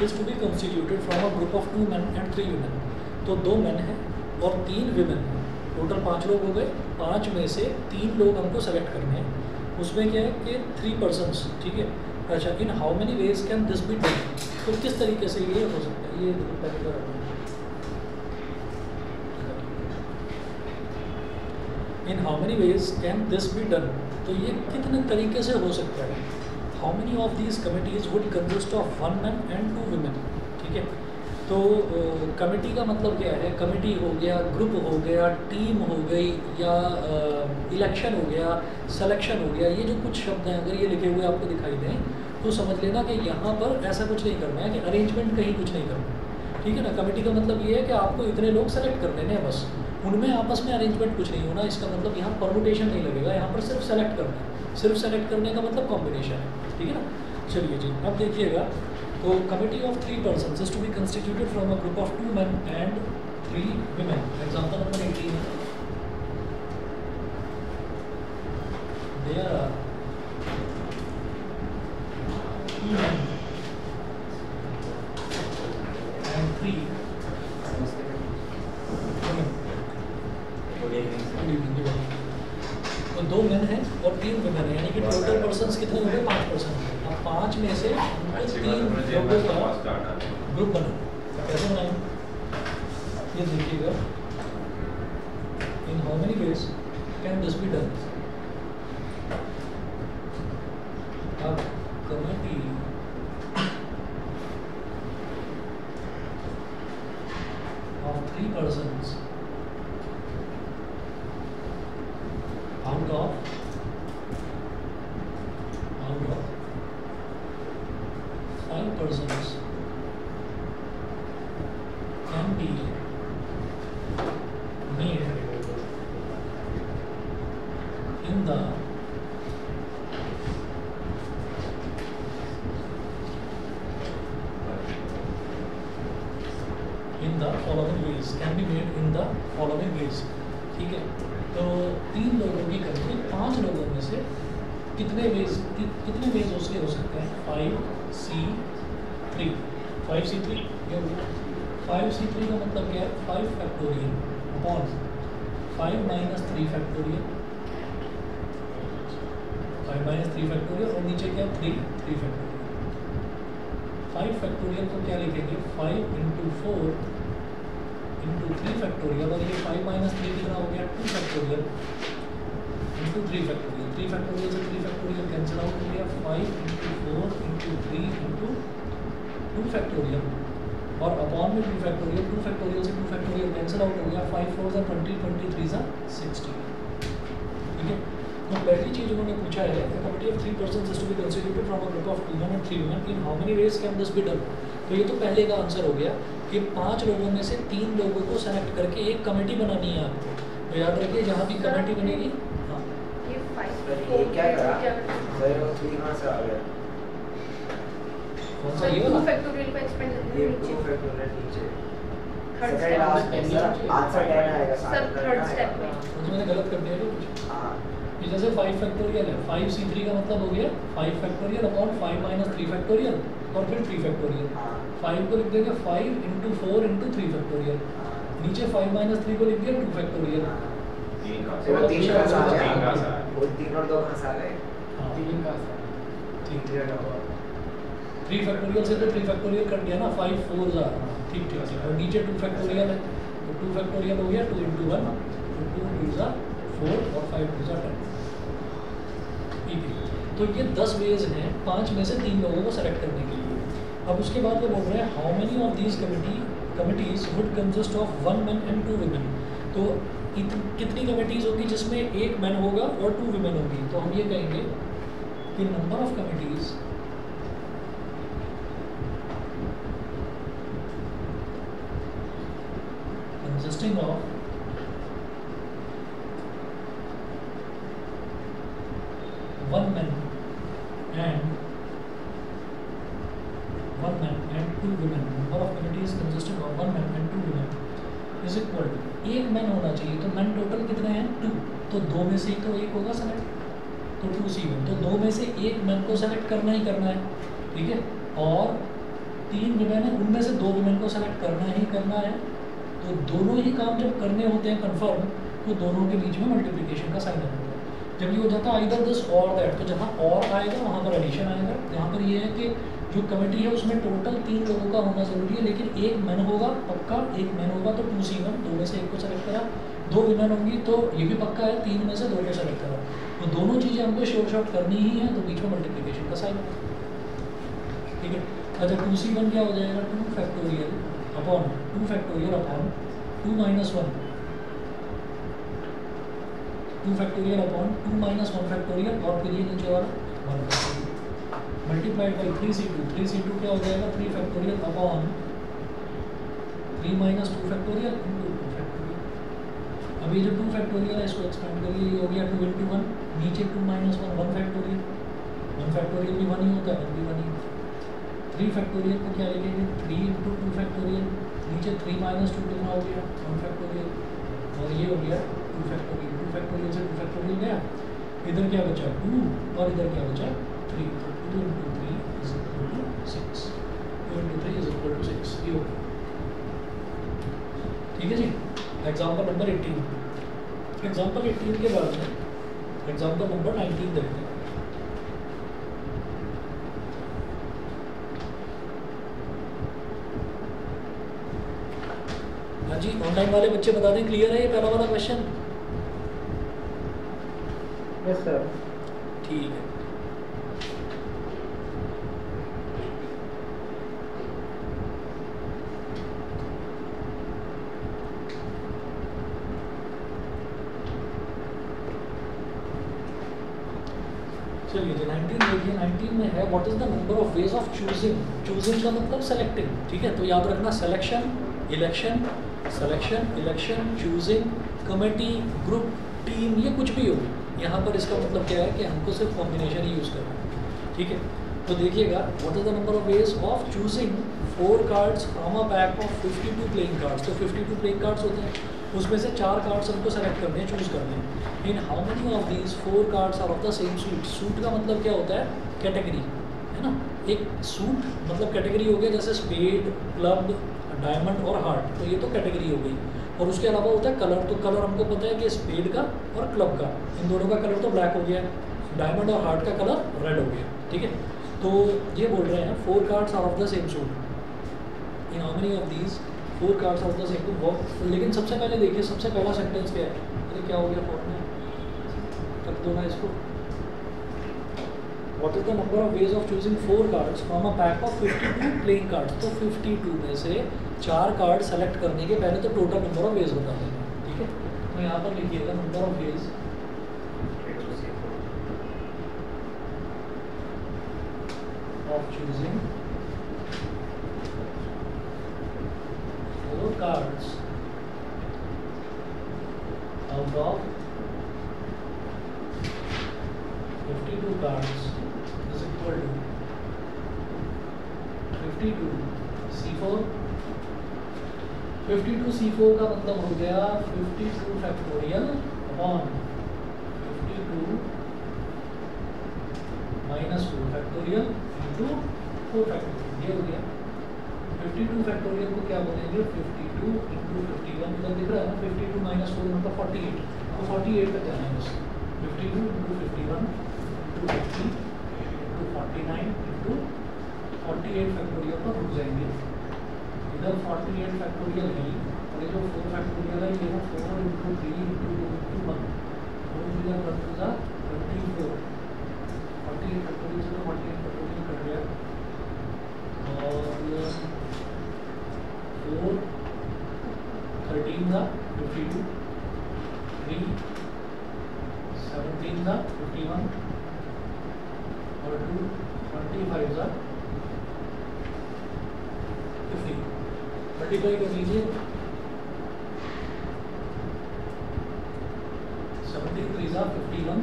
Is to be constituted from a group of 2 men and 3 women। तो 2 men हैं और 3 women हैं, total 5 लोग हो गए। 5 में से 3 लोग हमको सेलेक्ट करने हैं। उसमें क्या है कि 3 persons, ठीक है। अच्छा, इन how many ways can this be done, तो किस तरीके से ये हो सकता है, ये पहले इन how many ways can this be done, तो ये कितने तरीके से हो सकता है। How many of these committees would consist of 1 man and 2 women, ठीक है। तो कमेटी का मतलब क्या है, कमेटी हो गया, ग्रुप हो गया, टीम हो गई, या इलेक्शन हो गया, सिलेक्शन हो गया। ये जो कुछ शब्द हैं अगर ये लिखे हुए आपको दिखाई दें तो समझ लेना कि यहाँ पर ऐसा कुछ नहीं करना है कि अरेंजमेंट कहीं कुछ नहीं करना है, ठीक है ना। कमेटी का मतलब ये है कि आपको इतने लोग सेलेक्ट कर देने हैं बस, उनमें आपस में अरेंजमेंट कुछ नहीं होना। इसका मतलब यहाँ परमुटेशन नहीं लगेगा, यहाँ पर सिर्फ सेलेक्ट करना है। सिर्फ सेलेक्ट करने का मतलब कॉम्बिनेशन है, ठीक है ना। चलिए जी, अब देखिएगा, तो committee of 3 persons is to be constituted from a group of 2 men and 3 women। Example number 18 है, there are 2 men and 3 women। तो 2 men हैं और 3 women हैं, यानी कि टोटल पर्सन्स कितने हो गए, 5 person हो गए। अब 5 में से 3 लोगों का ग्रुप बना, कैसे बनाएंगे ये देखिएगा। इन how many ways can this be done. अब committee of 3 persons out of 5 persons can be made in the following ways, can be made in the following ways, ठीक है। तो 3 लोगों की कमेटी 5 लोगों में से कितने वेज उसके हो सकते हैं, 5C3। 5C3 ये 5C3 का मतलब क्या है, 5 factorial upon 5 minus 3 factorial, 5 minus 3 factorial, और नीचे क्या 3 फैक्टोरियल। 5 फैक्टोरियल को क्या लिखेंगे, 5 into 4 into 3 फैक्टोरियल, और ये 5 minus 3 कितना हो गया, 2 फैक्टोरियल into 3 फैक्टोरियल। 3 फैक्टोरियल से 3 फैक्टोरियल कैंसिल आउट हो गया, 5 into 4 into 3 into 2 फैक्टोरियल, और अपॉन में 2 फैक्टोरियल। 2 फैक्टोरियल से 2 फैक्टोरियल कैंसिल आउट हो गया, 5 4 सा 20, 23 सा 60, ठीक है। तो पहली चीज़ उन्होंने पूछा है, committee of 3 persons is to be constituted from a group of 2 men and 3 women, in how many ways can this be done. तो ये तो पहले का आंसर हो गया कि 5 लोगों में से 3 लोगों को सेलेक्ट करके एक कमेटी बनानी है आपको। तो याद रखिए, जहाँ भी कमेटी बनेगी, हाँ ये क्या करा, यहाँ से आ गया कौन सा, ये वाला फैक्टोरियल का एक्सपेंड, ये 2 फैक्टोरियल नीचे थर्ड सेकंड लास्ट में आंसर 10 आएगा, सब थर्ड स्टेप में। तो मैंने गलत कर दिया क्या कुछ। हाँ, ये जैसे 5 फैक्टोरियल है, 5C3 का मतलब हो गया 5 फैक्टोरियल अपॉन 5 minus 3 फैक्टोरियल और फिर 3 फैक्टोरियल। 5 को लिख देंगे 5 into 4 into 3 फैक्टोरियल, नीचे 5 minus 3 को लिख दिया 2 फैक्टोरियल। वो 3 का सा है, वो 3 और 2 का सा है, 3 का सा, ठीक है। 3 फैक्टोरियल से तो 3 फैक्टोरियल कर दिया ना, 5 4 जा, ठीक ठीक। और नीचे 2 फैक्टोरियल है, तो 2 फैक्टोरियल हो गया 2 into 1, तो 2 2 जा 4 और 5 2 जा 10, ठीक है। तो ये 10 वेज हैं 5 में से 3 लोगों को सेलेक्ट करने के लिए। अब उसके बाद वो बोल रहे हैं how many of these committees would consist of 1 man and 2 women। तो कितनी कमिटीज होगी जिसमें 1 मैन होगा और 2 women होगी। तो हम ये कहेंगे कि number of committees consisting of 1 man and 2 women, number of committees consisting of 1 man and 2 women is equal to, 1 man होना चाहिए, तो मैन टोटल कितने हैं 2, तो 2 में से तो 1 होगा सेलेक्ट, तो 2C1, तो 2 में से 1 मैन को सेलेक्ट करना ही करना है, ठीक है। और 3 विमेन है, उनमें से 2 विमेन को सेलेक्ट करना ही करना है। तो दोनों ही काम जब करने होते हैं कन्फर्म, तो दोनों के बीच में मल्टीप्लिकेशन का साइन आ जाता है। जब ये हो जाता है आइदर दिस और दैट, तो जहाँ और आएगा वहाँ पर एडिशन आएगा। यहाँ पर ये है कि जो कमेटी है उसमें टोटल 3 लोगों का होना ज़रूरी है, लेकिन एक मैन होगा पक्का, एक मैन होगा तो 2C1, 2 में से एक को सेलेक्ट करा। 2 विमेन होंगी तो ये भी पक्का है, 3 में से 2 को सेलेक्ट करा। तो दोनों चीज़ें हमको श्योर शॉर्ट करनी ही है, तो बीच में मल्टीप्लिकेशन का साइन है, ठीक है। अच्छा 2C1 क्या हो जाएगा, 2 factorial upon 2 factorial upon 2 minus 1, 2 factorial upon 2 minus 1 factorial, और फिर ये नीचे वाला 1 factorial multiplied by 3C2, 3C2 क्या हो जाएगा 3 factorial upon 3 minus 2 factorial into 2 factorial. अभी जो 2 फैक्टोरियल है इसको एक्सपेंड करिए, ये हो गया 2 इंटू 1, नीचे 2 माइनस 1 1 फैक्टोरियल, 1 फैक्टोरियल भी 1 ही होता है, 1 भी 1 ही। 3 फैक्टोरियल को क्या लिखेंगे 3 इंटू 2 फैक्टोरियल, नीचे 3 माइनस 2 कितना हो गया 1 फैक्टोरियल, और ये हो गया 2 फैक्टोरियल। 2 फैक्टोरियल से 2 फैक्टोरियल गया, इधर क्या बचा 2 और इधर क्या बचा 3, 2 into 3 is equal to 6, 2 into 3 is equal to 6, ये हो गया, ठीक है जी। Example number 18। एग्जाम्पल 18 के बाद में एग्जाम्पल नंबर 19 देखते हैं। हाँ जी, ऑनलाइन वाले बच्चे बता दें क्लियर है ये पहला वाला क्वेश्चन? Yes sir. ठीक है। चलिए जी 19 देखिए, 19 में है what is the number of ways of choosing. Choosing का मतलब सेलेक्टिंग, ठीक है। तो याद रखना selection, election, selection, election, choosing, committee, group, team, ये कुछ भी हो। यहाँ पर इसका मतलब क्या है कि हमको सिर्फ कॉम्बिनेशन ही यूज़ करना है, ठीक है। तो देखिएगा what is the number of ways of choosing 4 cards from a pack of 52 playing cards. तो 52 प्लेइंग कार्ड्स होते हैं, उसमें से 4 कार्ड्स हमको सेलेक्ट करने हैं, चूज करने हैं। In how many of these 4 cards are of the same suit. Suit का मतलब क्या होता है कैटेगरी, है ना। एक सूट मतलब कैटेगरी हो गया, जैसे स्पेड, क्लब, डायमंड और हार्ट, तो ये तो कैटेगरी हो गई। और उसके अलावा होता है कलर। तो कलर हमको पता है कि स्पेड का और क्लब का, इन दोनों का कलर तो ब्लैक हो गया, डायमंड और हार्ट का कलर रेड हो गया, ठीक है। तो ये बोल रहे हैं 4 cards are of the same suit. In how many of these 4 cards are of the same suit. लेकिन सबसे पहले देखिए, सबसे पहला सेंटेंस क्या है, अरे क्या हो गया फॉर्म में, रख दो ना इसको। What is the number of ways of choosing 4 cards from a pack of 52 playing cards? तो 52 में से 4 कार्ड सेलेक्ट करने के पहले तो टोटल नंबर ऑफ वेज बता देंगे, ठीक है। तो यहाँ पर लिखिएगा number of veg of choosing 4 cards out of 52 cards is equal to 52 C4। 52 C4 का मतलब हो गया 52 factorial upon 52 minus 2 factorial into 4 factorial, ये हो गया। 52 फैक्टोरियल को क्या बोलेंगे 52 इंटू 51, मतलब दिख रहा है ना 52 माइनस 4 मतलब 48, तो 48 तक जाना है बस। 52 into 51 into 50 into 49 into 48 factorial पर रुक जाएंगे। इधर 48 फैक्टोरियल है और ये जो 4 फैक्टोरियल है ये है 4 इंटू 3 इंटू 2 इंटू 1, 4 इधर कर दूँगा 24, 48 फैक्टोरियल से तो 48 फैक्टोरियल कट गया और 4 13 था 52, 3 17 था 51 और 2 25 था 50। मल्टीप्लाई कर लीजिए 17 3 था 51,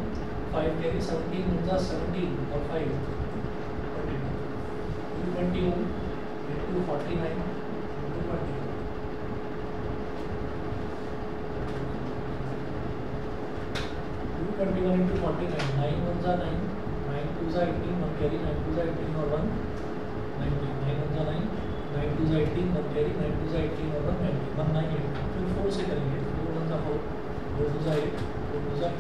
5 कैरी 17 था 17 और 5 21 into 49 into 20। 21 into 49, 9 1 जा 9, 9 2 जा 18, 1 कैरी 9 2 जा 18 और 1 19, 9 1 जा 9 18 1 कैरी 9 2 18 और 1 90 198 फिर 4 से करेंगे 4 1 का 4 4 2 8 4 2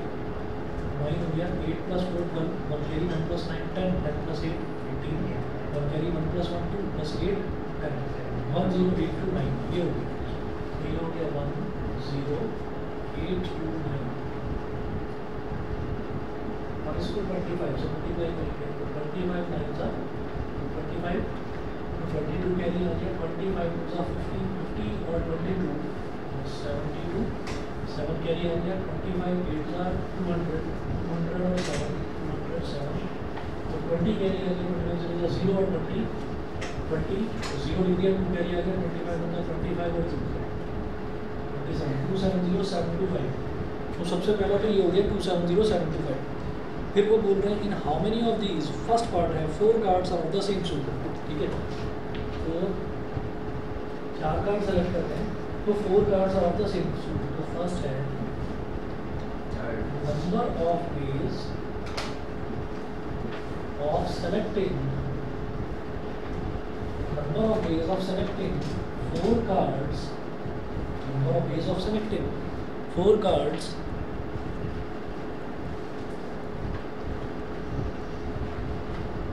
9 हो गया 8 plus 4 12 1 carry 1 plus 9 10 10 plus 8 18 1 carry 1 plus 1 2 plus 8 10 1 0 8 2 9 ये हो गया 1 0 8 2 9 और इसको 25 से मल्टीप्लाई करेंगे तो 25 9 जा 25 22 कैरी आ गया 25 जा 50 50 और 22 72 7 कैरी आ गया 25 8 जा 200 200 और 7 207 तो 20 कैरी आ गया 0 और 20 0 लिख दिया 2 कैरी आ गया 25 बचा 25 और 270 तो सबसे पहला तो ये हो गया 270725। फिर वो बोल रहे हैं in how many of these first part है 4 cards of the same suit, ठीक है। तो 4 कार्ड सेलेक्ट करते हैं तो 4 cards of the same suit. तो फर्स्ट है number of ways of selecting 4 cards number of ways of selecting 4 cards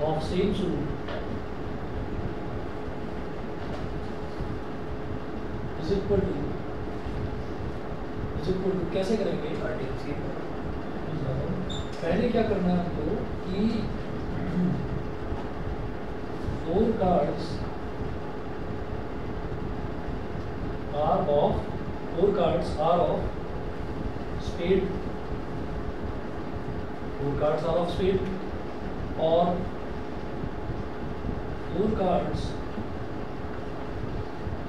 of same suit is equal to कैसे करेंगे? पहले क्या करना है हमको कि 4 cards are of spade 4 cards are of spade और 4 cards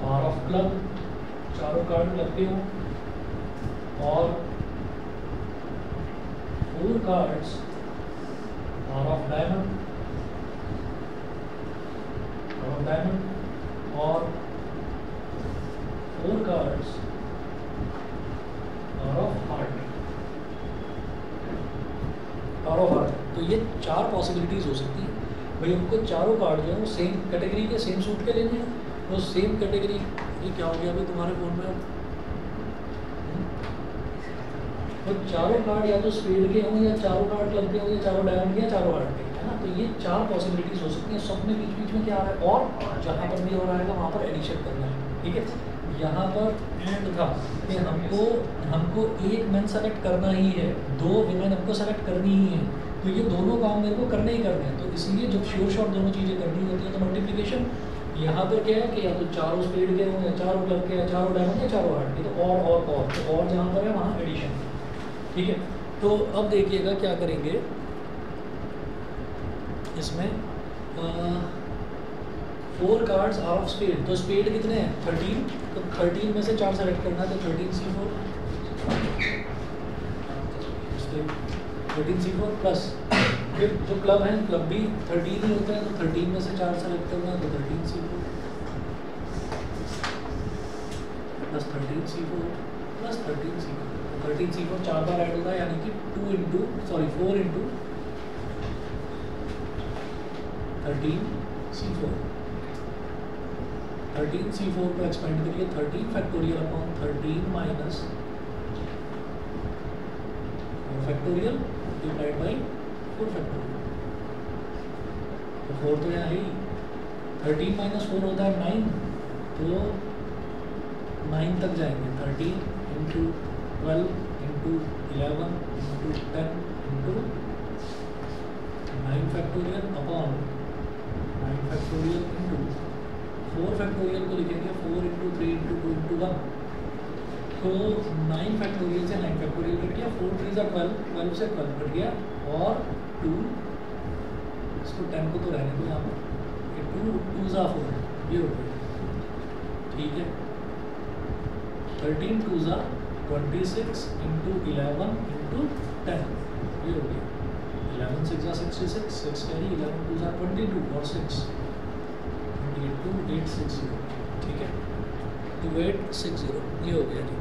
are of club, चारों कार्ड क्लब के हों और 4 cards are of diamond और 4 cards are of heart। तो ये 4 पॉसिबिलिटीज हो सकती है भाई। हमको चारों कार्ड जो है वो सेम कैटेगरी के सेम सूट के लेने हैं। तो सेम कैटेगरी ये क्या हो गया अभी तुम्हारे फोन में? तो चारों कार्ड या तो स्पेड के हों या चारों कार्ड क्लब के हों या चारों डायमंड के या चारों हार्ट के, है ना। तो ये 4 पॉसिबिलिटीज हो सकती हैं। सब में बीच बीच में क्या आ रहा है और जहाँ पर भी हो रहा है वहाँ पर एडिशन करना है, ठीक है। यहाँ पर एंड था कि हमको एक मैन सेलेक्ट करना ही है, 2 विमेन हमको सेलेक्ट करनी ही है। तो ये दोनों काम मेरे को करने ही करने हैं। तो इसलिए जब श्योर शॉट दोनों चीज़ें करनी होती है तो मल्टीप्लिकेशन यहाँ पर क्या है कि या तो चारों स्पेड के हों या चारों क्लब के या चारों डायमंड या चारों हार्ट के। तो और जहाँ पर है वहाँ एडिशन, ठीक है। तो अब देखिएगा क्या करेंगे इसमें 4 कार्ड्स आर ऑफ स्पेड। तो स्पेड कितने हैं? 13। तो 13 में से 4 सेलेक्ट करना है। तो 13C4 प्लस फिर जो क्लब हैं क्लब भी 13 ही होते हैं। तो 13 में से 4 सेलेक्ट करना है। तो 13C4 plus 13C4 plus 13C4। 13C4 4 बार ऐड होगा यानी कि 4 इंटू 13C4। 13C4 को एक्सपेंड करिए 13 factorial upon 13 minus 4 factorial divide by 4 factorial. तो 4 तो यहाँ है ही। 13 माइनस 4 होता है 9। तो 9 तक जाएंगे। 13 into 12 into 11 into 10 into 9 factorial upon 9 factorial into 4 factorial को लिखेंगे 4 इंटू 3 इंटू 2 इंटू 1। तो 9 फैक्टोरियल से 9 फैक्टोरियल कट गया। 4 3 12, 12 से 12 कट गया और 2 इसको 10 को तो रहने दो यहाँ पर। 2 2 4 ये हो गया, ठीक है। 13 2 26 इंटू 11 इंटू 10 ये हो गया। 11 6 66 6 कैरी 11 2 22 और 6 2860, ठीक है। 2860 ये हो गया जी।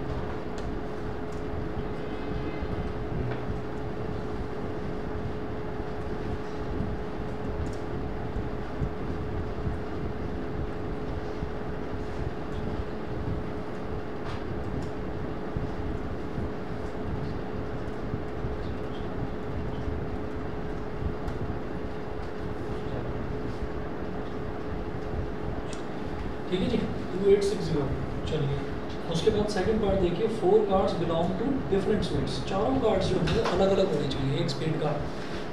ठीक है जी, 2860। चलिए उसके बाद सेकंड पार्ट देखिए, 4 cards belong to different suits. चारों कार्ड्स जो हैं अलग अलग होने चाहिए, एक स्पेड का,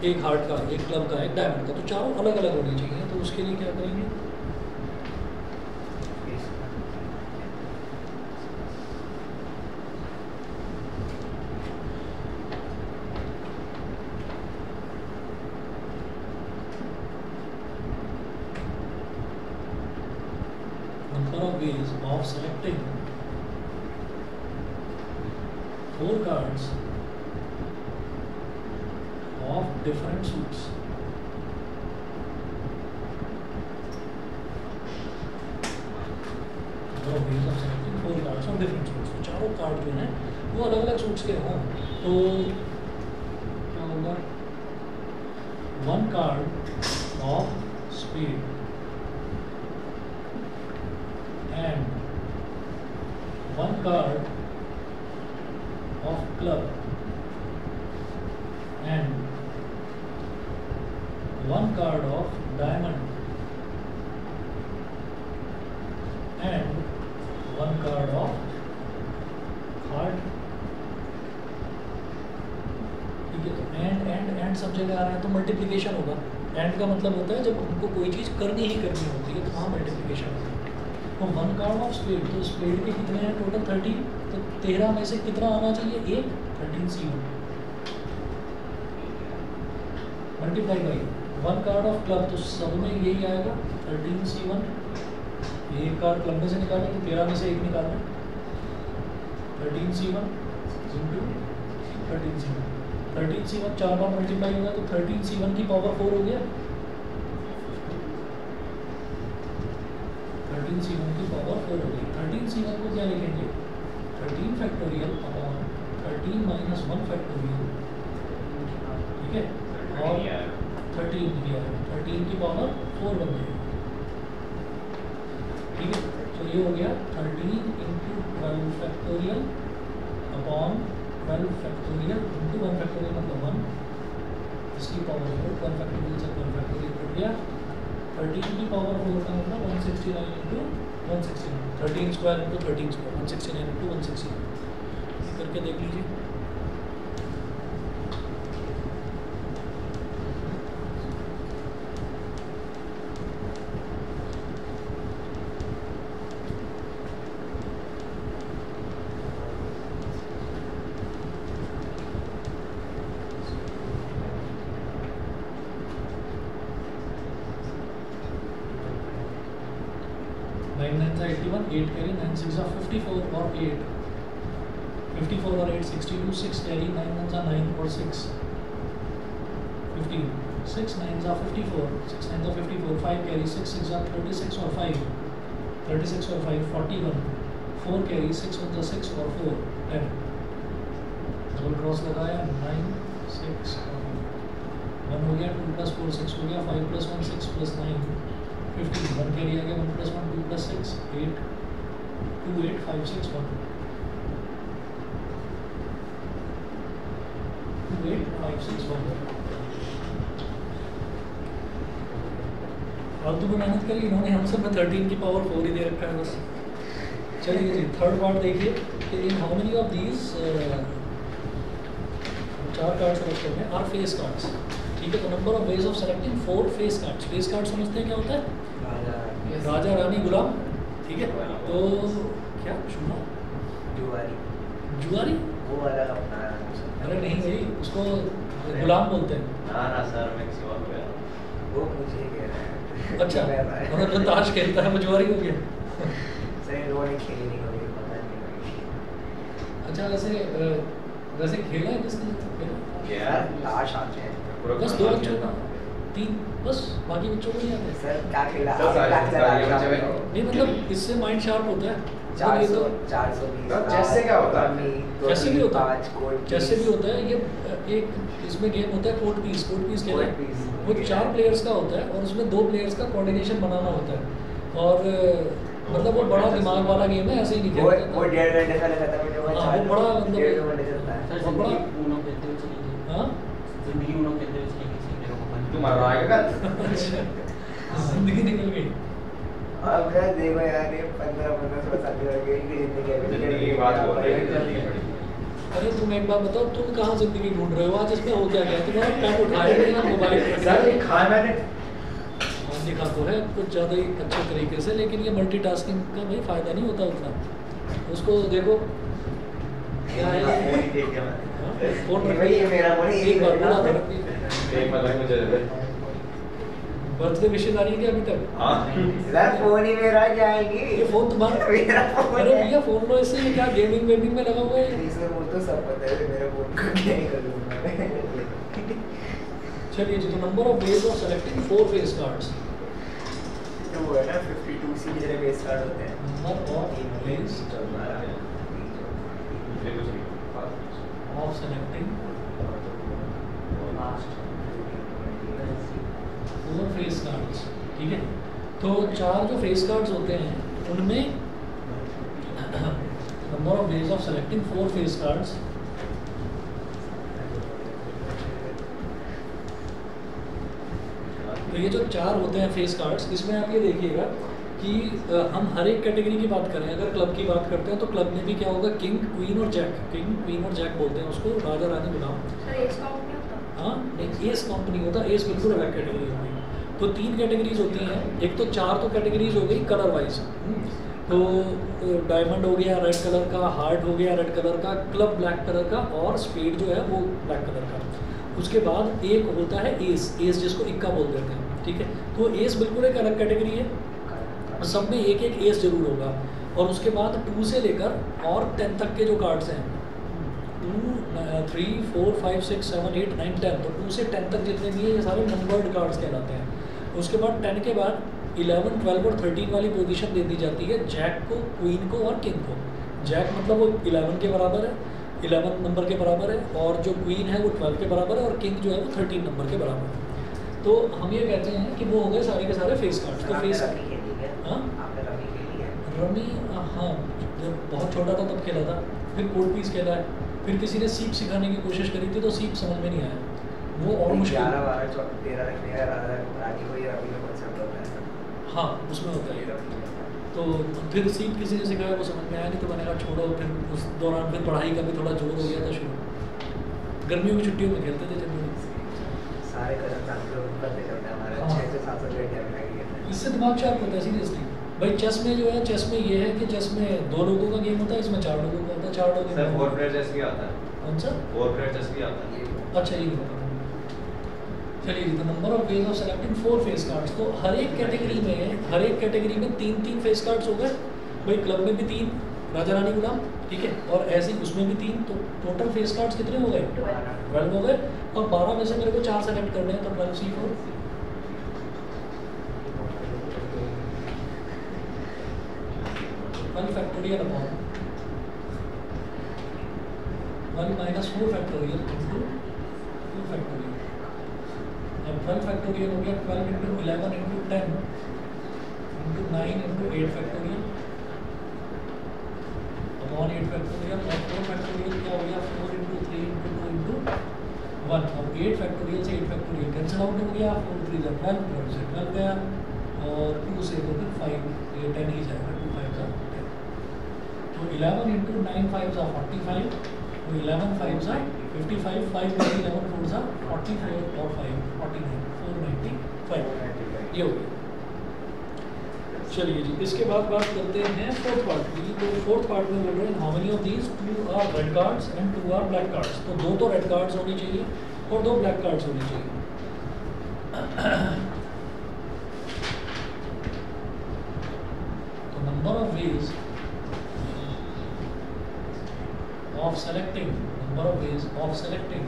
एक हार्ट का, एक क्लब का, एक डायमंड का, तो चारों अलग अलग होने चाहिए। तो उसके लिए क्या करेंगे, number of ways of selecting 4 cards of different suits. Number of ways of selecting 4 cards of different suits. तो चारों कार्ड जो हैं वो अलग अलग सूट्स के हों, तो क्या होगा, 1 card of spade and 1 card of club and 1 card of diamond and 1 card of heart। ठीक है, तो एंड सब जगह आ रहा है तो मल्टीप्लिकेशन होगा। एंड का मतलब होता है जब हमको कोई चीज़ करनी ही करनी होती है तो वहाँ मल्टीप्लिकेशन होगा। तो 1 कार्ड ऑफ स्पेड, तो स्पेड के कितने हैं टोटल 30, तो 13 में से कितना आना चाहिए, एक 13C1 multiply by 1 card of club, तो सब में यही आएगा 13C1। एक कार्ड क्लब में से निकालें तो 13 में से एक निकालना, 13C1 इंटू 13C1। 13C1 4 बार मल्टीप्लाई होगा तो 13C1 की पावर 4 हो गया, 13C1 की पावर 4 हो गई। 13C1 को क्या लिखेंगे, 13 फैक्टोरियल अपॉन 13 माइनस 1 फैक्टोरियल, ठीक है, और 13 दिया है, 13 की पावर 4 बन गई, ठीक है। तो ये हो गया 13 into 12 factorial upon 12 factorial into 1 factorial मतलब 1, इसकी पावर 4, 1 फैक्टोरियल से 1 फैक्टोरियल कट गया, 13 की पावर 4 का मतलब 169 into 169, 13 square into 13 square, 169 into 169 करके देख लीजिए। नाइन नाइन सा 81, 8 कैरी, 9 6 सा 54 और 8 54 और 8 62, 6 कैरी, 9 1 सा 9 और 6 15, 6 9 सा 54, 6 9 सा 54, 5 कैरी, 6 6 सा 36 और 5 36 और 5 41, 4 कैरी, 6 1 सा 6 और 4 10, डबल क्रॉस लगाया, 9 6 1 हो गया, 2 + 4 6 हो गया, 5 + 1 6 + 9 15, 1 कैरी आ गया, 1 + 1 2 + 6 8 2 8 5 6 1 2 8 5 6 1। अब तो मेहनत करी इन्होंने, हम सब में 13 की पावर 4 ही दे रखा है बस। चलिए जी, थर्ड पार्ट देखिए कि इन how many of these 4 cards select करने आर फेस कार्ड्स, ठीक है। तो number of ways of selecting 4 face cards. Face card समझते हैं क्या होता है, राजा रानी गुलाम, ठीक है। तो क्या सुना, जुआरी, जुआरी वो वाला अपना, अरे नहीं भाई, उसको गुलाम बोलते हैं। ना ना सर, मैं किसी और को गया, वो मुझे कह रहा है। अच्छा, मतलब जो ताश खेलता है वो जुआरी हो गया। सही, लोगों ने खेली नहीं कभी, पता नहीं। अच्छा, वैसे खेला है किसने यार ताश आते हैं बस 2 बच्चों का, 3 बस, बाकी बच्चों को नहीं आते। सर, क्या खेला सर, सारे बच्चे नहीं मतलब इससे माइंड शार्प होता है। 400 420, जैसे क्या होता है, जैसे भी होता है, 5 कोड, जैसे भी होता है। ये एक इसमें गेम होता है कोर्ट पीस खेला है, पीस वो 4 प्लेयर्स का होता है और उसमें 2 प्लेयर्स का कोऑर्डिनेशन बनाना होता है। और मतलब वो बड़ा दिमाग वाला गेम है, ऐसे ही नहीं वो खेलते। 1.5 घंटे पहले खत्म हो जाएगा। हाँ, वो बड़ा मतलब 1.5 घंटे चलता है। और बड़ा हाँ तुम्हारा आएगा कल। जिंदगी निकल गई। अब यार देखो यार, ये 15-16 साल की लड़की की जिंदगी की बात बोल रहे हैं। अरे तुम एक बात बताओ, तुम कहाँ जिंदगी ढूंढ रहे हो आज? इसमें हो क्या गया? तुम्हारा पेन उठाया नहीं ना मोबाइल सर ये खाया मैंने। लिखा तो है कुछ ज़्यादा ही अच्छे तरीके से, लेकिन ये मल्टीटास्किंग का भाई फ़ायदा नहीं होता उतना। उसको देखो क्या है फोन ही देख गया मैं। फोन ये भाई ये मेरा फोन है, एक बार बोला था एक मतलब मुझे दे दे। बर्थडे विशेष आ रही है क्या अभी तक? हाँ सर फोन ही मेरा क्या आएगी? ये फोन तुम्हारा? मेरा फोन अरे है। भैया फोन लो इससे, ये क्या गेमिंग वेमिंग में लगा हुआ है? इसमें वो तो सब पता है, मेरे फोन को क्या ही करूँगा मैं। चलिए जी, तो number of ways of selecting 4 face cards. तो वो है ना 52C मेरे बेस कार्ड होते हैं। Number of ways of selecting 4 face cards. ठीक है, तो 4 जो फेस कार्ड्स होते हैं उनमें number of ways of selecting 4 face cards. तो ये जो 4 होते हैं फेस कार्ड्स, इसमें आप ये देखिएगा कि हम हर एक कैटेगरी की बात करें, अगर क्लब की बात करते हैं तो क्लब में भी क्या होगा, किंग क्वीन और जैक। किंग क्वीन और जैक बोलते हैं उसको, राजा रानी गुलाम। सर एज काउंट नहीं होता? हाँ नहीं, एस काउंट नहीं होता, एस बिल्कुल अलग कैटेगरी होगी। तो 3 कैटेगरीज होती हैं। एक तो 4 तो कैटेगरीज हो गई कलर वाइज। तो डायमंड हो गया रेड कलर का, हार्ट हो गया रेड कलर का, क्लब ब्लैक कलर का, और स्पेड जो है वो ब्लैक कलर का। उसके बाद एक होता है एस, एस जिसको इक्का बोल देते हैं। ठीक है, तो एस बिल्कुल एक अलग कैटेगरी है, सब में एक एक एस जरूर होगा। और उसके बाद 2 से लेकर और 10 तक के जो कार्ड्स हैं, 2, 3, 4, 5, 6, 7, 8, 9, 10, तो 2 से 10 तक जितने भी हैं ये सारे नंबर्ड कार्ड्स कहलाते हैं। उसके बाद 10 के बाद 11, 12 और 13 वाली पोजीशन दे दी जाती है जैक को, क्वीन को और किंग को। जैक मतलब वो 11 के बराबर है, 11 नंबर के बराबर है, और जो क्वीन है वो 12 के बराबर है, और किंग जो है वो 13 नंबर के बराबर है। तो हम ये कहते हैं कि वो हो गए सारे के सारे फेस कार्ड्स। तो फेस हाँ रमी, हाँ जब बहुत छोटा था तब खेला था, फिर कोर्ट पीस खेला है, फिर किसी ने सीप सिखाने की कोशिश करी थी तो सीप समझ में नहीं आया, वो और मुश्किल। 11, 12, 14, 13 रखने का रानी को, ये रवि का कॉन्सेप्ट होता है। हाँ उसमें होता है। तो फिर सीप किसी ने सिखाया, वो समझ में आया नहीं, तो मैंने कहा छोड़ो। फिर उस दौरान फिर पढ़ाई का भी थोड़ा जोर हो गया था शुरू। गर्मियों की छुट्टियों में खेलते थे जनरली। सारे कदम करते चलते हैं हमारे। 6 से 7 घंटे में लगी है। इससे दिमाग शार्प होता है सीरियसली भाई। चेस में जो है, चेस में ये है कि चेस में 2 लोगों का गेम होता है, इसमें 4 लोगों का होता है। 4 लोग सर 4 प्लेयर चेस भी आता है। कौन सा? 4 प्लेयर चेस भी आता है। अच्छा ये नहीं पता। चलिए जी, तो number of ways of selecting 4 face cards. तो हर एक कैटेगरी में 3-3 फेस कार्ड्स हो गए भाई। क्लब में भी 3, राजा रानी गुलाम, ठीक है, और ऐसे ही उसमें भी 3। तो टोटल फेस कार्ड्स कितने हो गए? 12 हो गए। और 12 में से मेरे को 4 सेलेक्ट करने हैं, तो 12C4 1 factorial upon 1 minus 4 factorial into 2 factorial. अब 12 फैक्टोरियल हो गया 12 into 11 into 10 into 9 into 8 factorial upon 8 factorial. और 4 फैक्टोरियल क्या हो गया 4 इंटू 3 इंटू 2 इंटू 1। अब 8 फैक्टोरियल से 8 फैक्टोरियल कैंसिल आउट हो गया। 4 3 12, 12 से 12 गया, और 2 से तो फिर 5, ये 10 ही जाएगा। 2 5 का 10। तो 11 इंटू 9 5 are 45, तो 11 5 are 55, 5 में 11 4 are 44 और 5 49, 495 ये हो गया। चलिए जी, इसके बाद बात करते हैं 4th पार्ट की। तो 4th पार्ट में बोल रहे हैं how many of these 2 are red cards and 2 are black cards. तो 2 तो रेड कार्ड्स होनी चाहिए और 2 ब्लैक कार्ड्स होनी चाहिए। तो number of veg of selecting, number of ways of selecting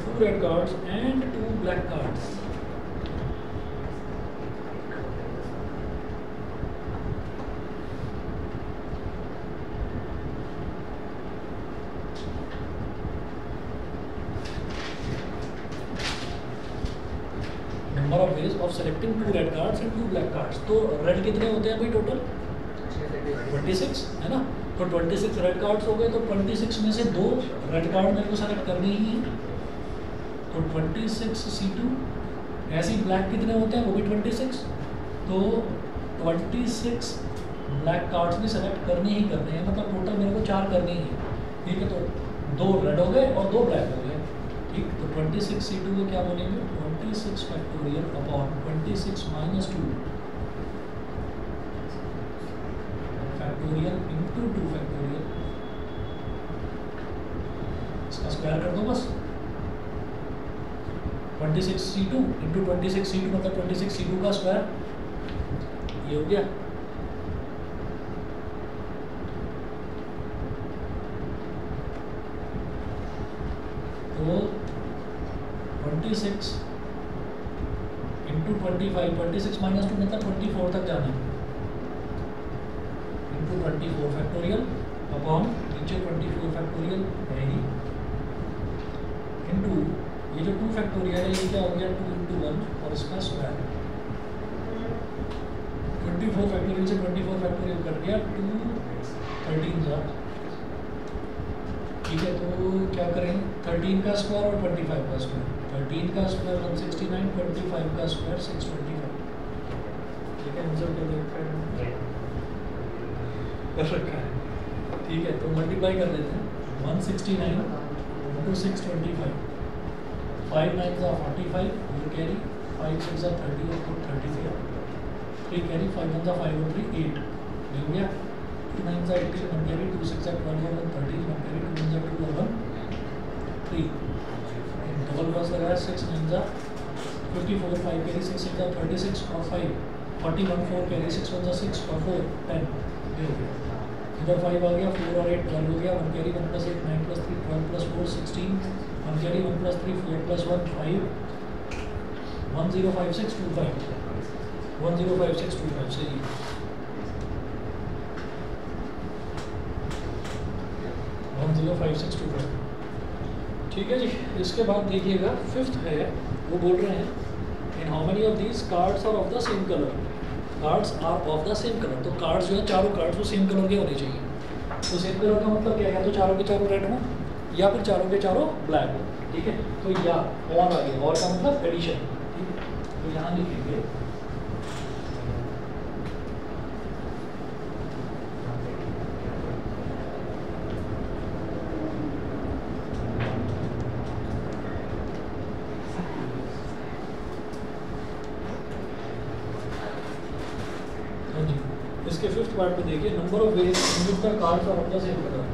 2 red cards and 2 black cards. Number of ways of selecting 2 red cards and 2 black cards. तो red कितने होते हैं भाई टोटल? 26 है ना। तो 26 रेड कार्ड्स हो गए। तो 26 में से 2 रेड कार्ड मेरे को सेलेक्ट करनी ही है। तो 26C2 ऐसे ही ब्लैक कितने होते हैं, वो भी 26। तो 26 ब्लैक कार्ड्स भी सेलेक्ट करने ही करने हैं, मतलब टोटल मेरे को 4 करने ही है, ठीक है। तो 2 रेड हो गए और 2 ब्लैक हो गए, ठीक। तो 26C2 को क्या बोलेंगे, 26 factorial upon 26 minus 2 factorial into 2 factorial, इसका स्क्वायर कर दो बस। 26C2 इंटू 26C2 मतलब 26C2 का स्क्वायर, ये हो गया। तो 26 इंटू 25, 26 माइनस 2 मतलब 24 तक जाना है, इंटू 24 फैक्टोरियल अपॉन नीचे 24 फैक्टोरियल है ही, इंटू ये जो 2 फैक्टोरियल है ये क्या हो गया 2 इंटू 1 और इसका स्क्वायर। 24 फैक्टोरियल से 24 फैक्टोरियल कर दिया 2 13 जा, ठीक है। तो क्या करेंगे 13 का स्क्वायर और 25 का स्क्वायर, 13 का स्क्वायर 169, 25 का स्क्वायर 625, ठीक है। आंसर क्या कर रखा है, ठीक है। तो मल्टीप्लाई कर देते हैं 169 इंटू 625, 5 9 जा 45, ये कैरी 5 6 जा 30 और 33, 3 कैरी 5 1 जा 5 और 3 8, ये हो गया। 2 9 जा 18, 1 कैरी 2 6 जा 12 और 1 13, 1 कैरी 2 1 जा 2 और 1 3, डबल क्रॉस लगाया 6 9 जा 54, 5 कैरी 6 6 जा 36 और 5 41, 4 कैरी 6 1 जा 6 और 4 10, ये हो गया। इधर 5 आ गया, 4 और 8 12 हो गया, 1 कैरी 1 + 8 9 + 3 12 + 4 16, 1 कैरी 1 + 3 4 + 1 5 105625, 105625 सही। ठीक है जी। इसके बाद देखिएगा 5th है, वो बोल रहे हैं in how many of these cards are of the same colour, cards are of the same colour. तो कार्ड्स जो है चारों कार्ड्स वो सेम कलर के होने चाहिए। तो सेम कलर का मतलब क्या है, तो चारों के चारों रेड हो या फिर चारों के चारों ब्लैक हो, ठीक है। तो या और आ गया, और का मतलब एडिशन, ठीक है। तो यहाँ लिखेंगे इसके 5th पार्ट में देखिए number of ways in which the cards are of the same colour.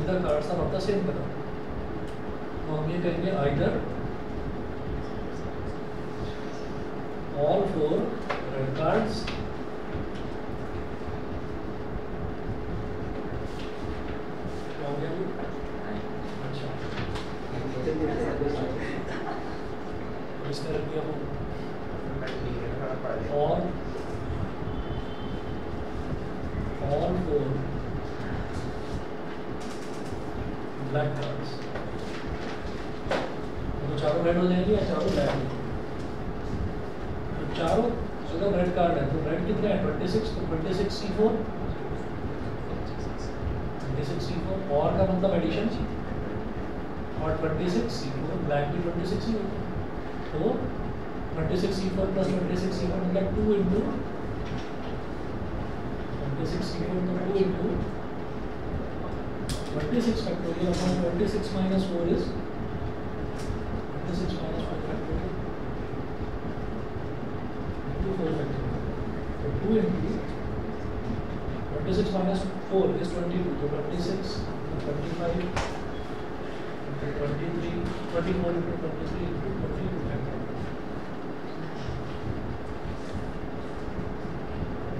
The cards are of the same colour, तो हम ये कहेंगे आइदर ऑल 4 रेड कार्ड्स क्या हो गया, अच्छा इसका रख दिया ऑल 4 ब्लैक कार्ड्स, तो चारों रेड हो जाएंगे या चारों ब्लैक हो जाएंगे। तो चारों अगर रेड कार्ड है तो रेड कितने हैं 26, तो 26C4, 26C4 और का मतलब एडिशन और 26C4 ब्लैक भी 26C4, तो 26C4 + 26C4 मतलब 2 इंटू 26C4 तो 2 into 26 factorial upon 26 minus 4 is 26 minus 4 factorial into 4 factorial. So 2 into 26 minus 4 is 22. So 26 into 25 into 23, 24 into 23 into 22 factorial.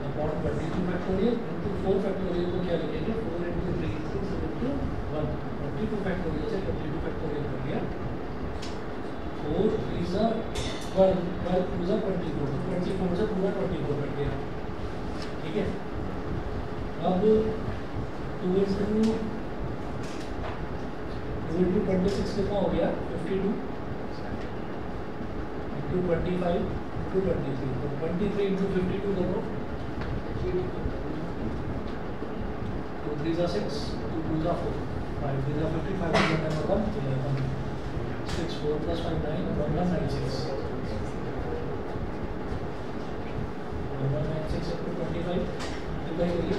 Upon 22 factorial into 4 factorial को क्या लिखेंगे 4 into 3 into 2 into 1. 22 factorial से 22 factorial कर दिया। 4 3 जा 12, 12 2 जा 24, 24 से पूरा 24 कट गया, ठीक है। अब 2 टू 26 कितना हो गया 52 into 25 into 23 तो 23 into 52 करो 2 3 are 6 2 2 are 4 5 3 are 55 11 6 4 plus 5 9 1 96 196 into 25 multiply करिए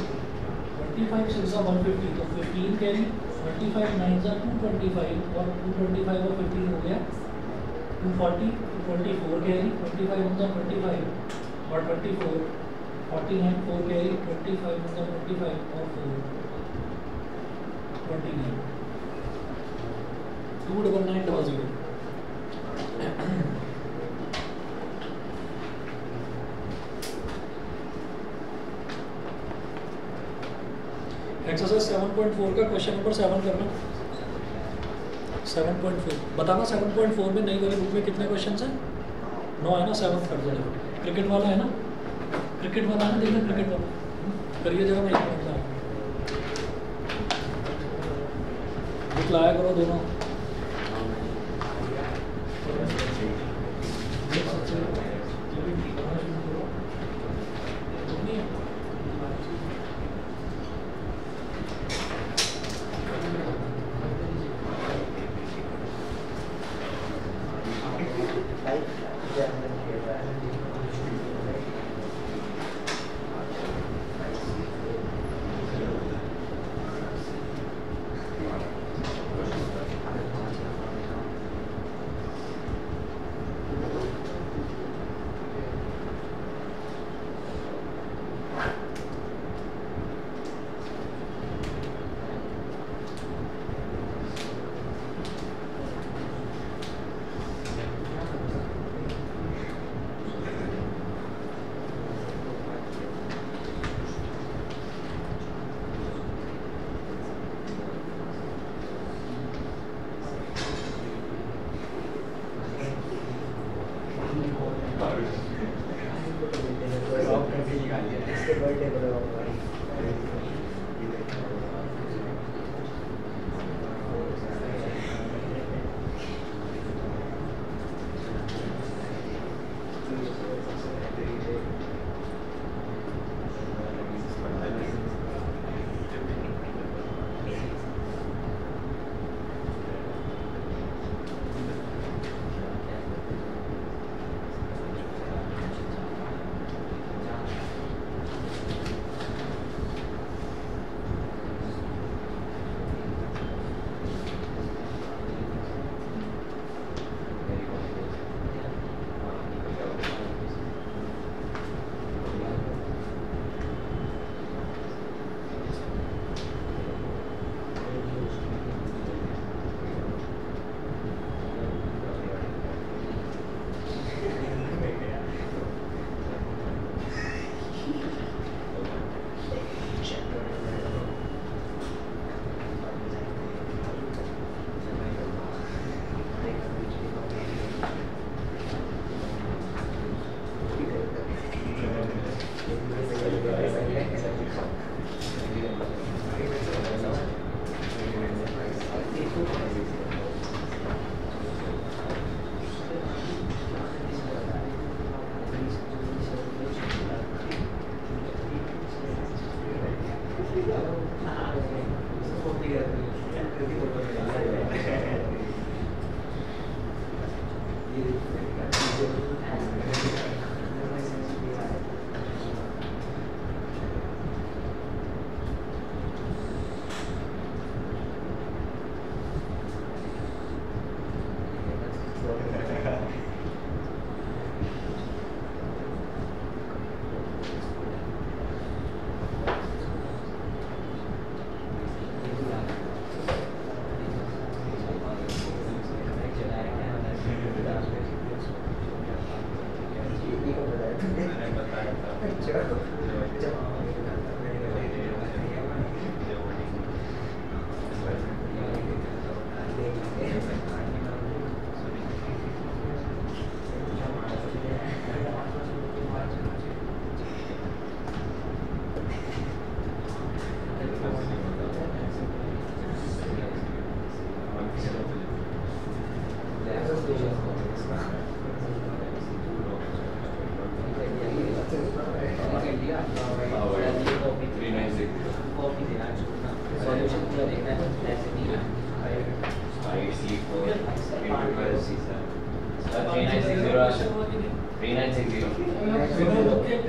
25 6 are 150 तो 15 कैरी 25 9 are 225 और 225 और 15 हो गया 240 24 कैरी 25 होता 25 और 24 49 4 कैरी 25 होता 25 और 4 29 29900 एक्सरसाइज 7.4 का क्वेश्चन नंबर 7 करना 7.4 बताना 7.4 में नई वाली बुक में कितने क्वेश्चन हैं 9 है ना 7 कर दो क्रिकेट वाला है ना क्रिकेट वाला है ना देखना क्रिकेट वाला करिए जरा मैं एक दिखलाया करो दोनों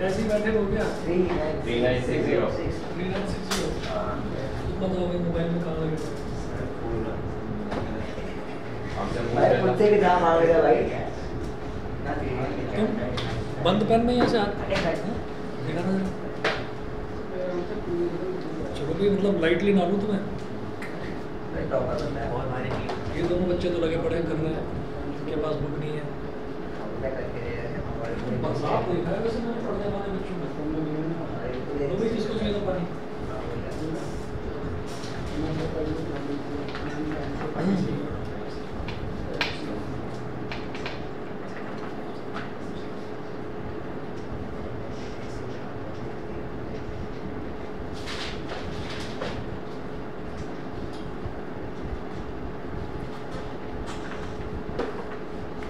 ऐसे ही बैठे हो गया 3960 पता हो गया मोबाइल में कहाँ लगे भाई मुझसे भी दाम मांग रहे भाई तुम बंद पेन में ऐसे हाथ देखा ना चलो भी मतलब लाइटली ना लूँ तुम्हें ये दोनों बच्चे तो लगे पड़े कर रहे हैं उनके पास बुक नहीं है बस आप देखा है वैसे मैंने पढ़ने वाले बच्चों में तो भी किसको चाहिए था पानी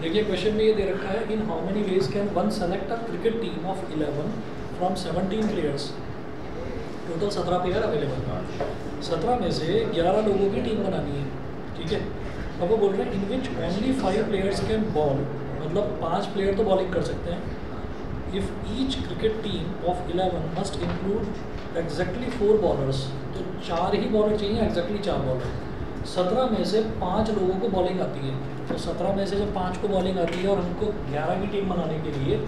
देखिए क्वेश्चन में ये दे रखा है इन how many ways can one select a cricket team of 11 from 17 players total 17 player available 17 में से 11 लोगों की टीम बनानी है ठीक है अब वो बोल रहे हैं in which only 5 players can bowl मतलब 5 प्लेयर तो बॉलिंग कर सकते हैं if each cricket team of 11 must include exactly 4 bowlers तो 4 ही बॉलर चाहिए एग्जैक्टली 4 बॉलर 17 में से 5 लोगों को बॉलिंग आती है तो 17 में से जब 5 को बॉलिंग आती है और हमको 11 की टीम बनाने के लिए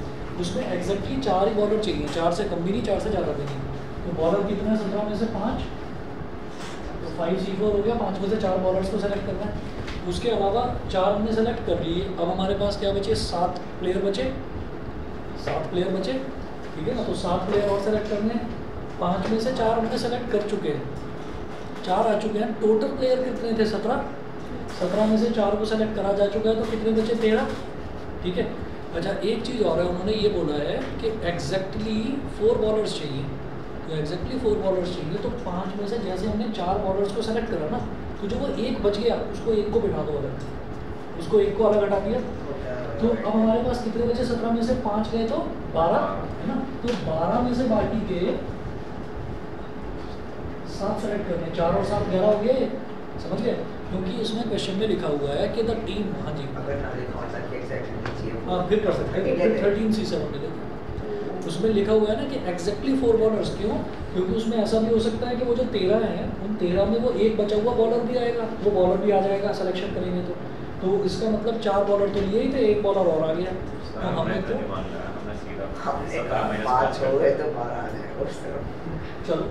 उसमें एग्जैक्टली 4 ही बॉलर चाहिए 4 से कम भी नहीं 4 से ज़्यादा भी नहीं तो बॉलर कितने हैं 17 में से 5 तो 5C4 हो गया 5 में से 4 बॉलर्स को सेलेक्ट करना है उसके अलावा 4 हमने सेलेक्ट कर लिए अब हमारे पास क्या बचे 7 प्लेयर बचे 7 प्लेयर बचे ठीक है ना तो 7 प्लेयर और सेलेक्ट करने 5 में से 4 हमने सेलेक्ट कर चुके हैं 4 आ चुके हैं टोटल प्लेयर कितने थे 17 में से 4 को सेलेक्ट करा जा चुका है तो कितने बचे 13 ठीक है अच्छा एक चीज़ और है उन्होंने ये बोला है कि एग्जैक्टली 4 बॉलर्स चाहिए तो एग्जैक्टली 4 बॉलर्स चाहिए तो 5 में से जैसे हमने 4 बॉलर्स को सेलेक्ट करा ना तो जो वो एक बच गया उसको एक को बिठा दो अलग उसको एक को अलग हटा दिया तो अब हमारे पास कितने बचे 17 में से 5 गए तो 12 है ना तो 12 में से बाकी के 7 सेलेक्ट करने 4 और 7 11 हो गए समझ गए क्योंकि इसमें क्वेश्चन में लिखा हुआ है कि द टीम हाँ जी अगर ना लिखा हो सकता है एग्जैक्टली चाहिए हाँ फिर कर सकते हैं फिर 13C7 में देखो उसमें लिखा हुआ है ना कि एग्जैक्टली 4 बॉलर्स क्यों क्योंकि उसमें ऐसा भी हो सकता है कि वो जो 13 हैं उन 13 में वो एक बचा हुआ बॉलर भी आएगा वो बॉलर भी आ जाएगा सिलेक्शन करेंगे तो इसका मतलब 4 बॉलर तो लिए ही थे एक बॉलर और आ गया तो हमें तो हमने 5 हो गए तो 12 आ जाएगा उस तरफ चलो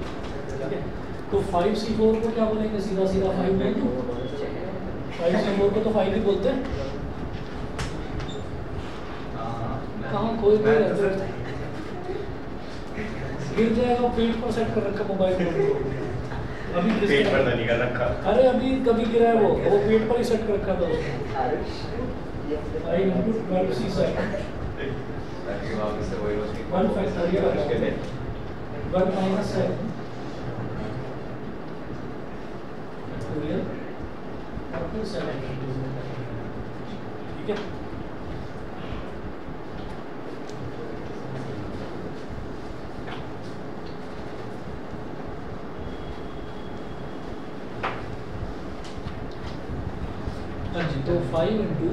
ठीक है तो 5C4 को क्या बोलेंगे सीधा 5 बोल दो 5C4 को तो 5 ही बोलते हैं कहाँ कोई गिर जाएगा पेट पर सेट कर रखा मोबाइल अभी पेट पर नहीं कर रखा अरे अभी कभी गिरा है वो पेट पर ही सेट कर रखा था उसने आई इनपुट 12C7 ताकि वापस से वही रोशनी 1 फैक्टोरियल के लिए 1 - 7 फैक्टोरियल और फिर 7 ठीक है हाँ जी तो 5 into